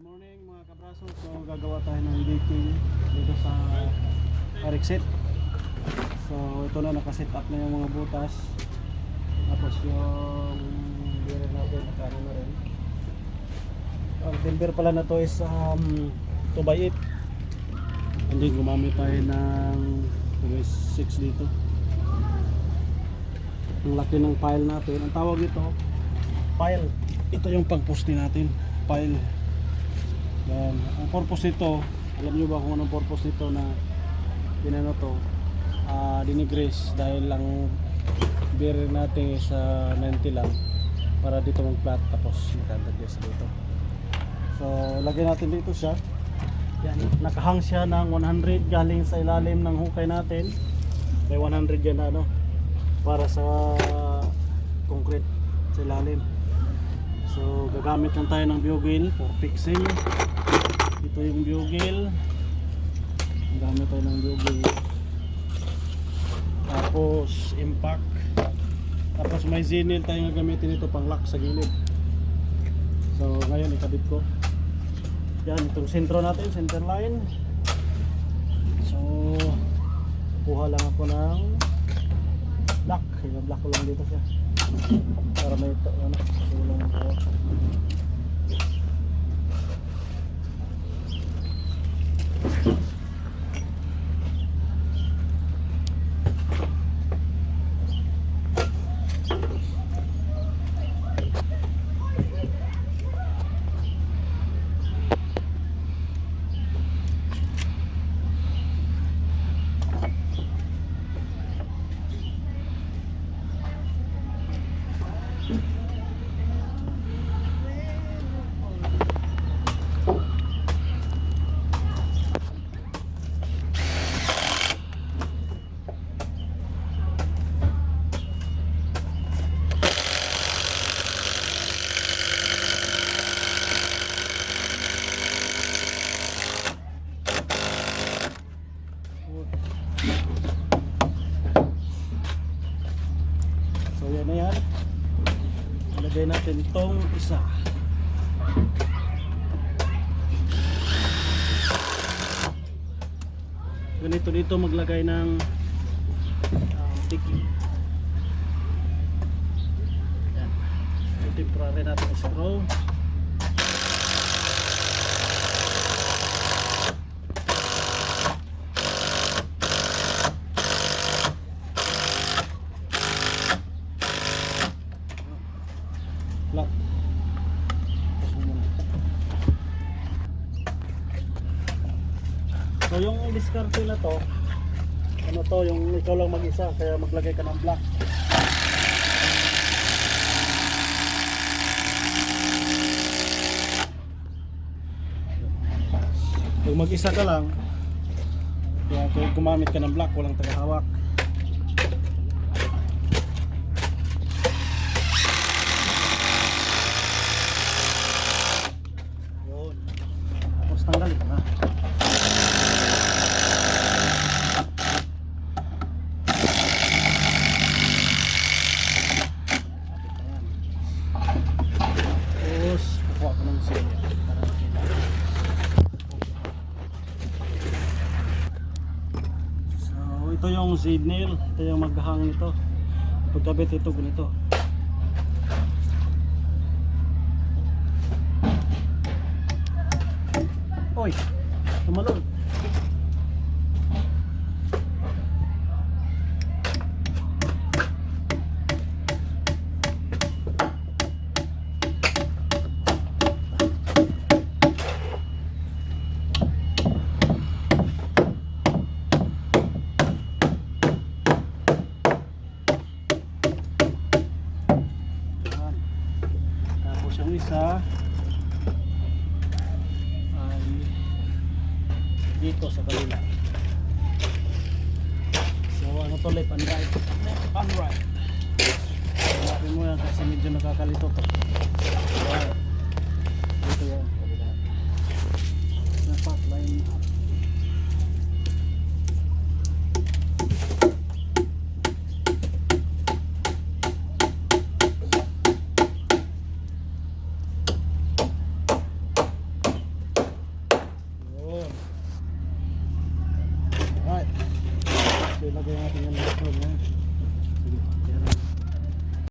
Good morning mga kabraso. So gagawa tayo ng leaking dito sa Rexit. So ito na, nakaset up na yung mga butas. Tapos yung bearer natin nakano na rin. Ang timber pala na to is 2x8. And then gumamit tayo ng 2x6 dito. Ang laki ng pile natin. Ang tawag ito pile. Ito yung pang-poste natin, pile. Yan. Ang purpose nito, alam nyo ba kung anong purpose nito na pinano to? Dinigrease dahil lang bearer natin is 90 lang para dito mag-flat, tapos makadagres dito. So lagyan natin dito siya. Yan, nakahang siya ng 100 galing sa ilalim ng hukay natin. May 100 yan na ano, para sa concrete sa ilalim. So gagamit lang tayo ng bugle for fixing. Ito yung bugle. Gagamit tayo ng bugle. Tapos impact. Tapos may zinil tayo gagamitin ito pang lock sa gilid. So ngayon ikabit ko. Yan, itong sentro natin, center line. So kuha lang ako ng lock. I-block ko lang dito siya para may ito, ano, sulong ko. So yan na yan. Ilagay natin itong isa. Ganito dito maglagay ng tiki. Yan. So temporary natin screw. Lock. So yung diskarte na to, ano to, yung ikaw lang mag-isa, kaya maglagay ka ng block. Kung mag-isa ka lang, kaya kung gumamit ka ng block, walang tagahawak. Yun. Tapos tanggalin na. Ito yung seed nail, ito yung maghahang nito. Pagkabit ito ganito. Oy, tumalon. Yung isa ay dito sa kabila. So ano to, left and right. Left and right. Hanapin mo yan kasi medyo nakakalito to. Right. Dito yan, kabila. Dapat line up. Alright. So ilagay natin yung electrode niya.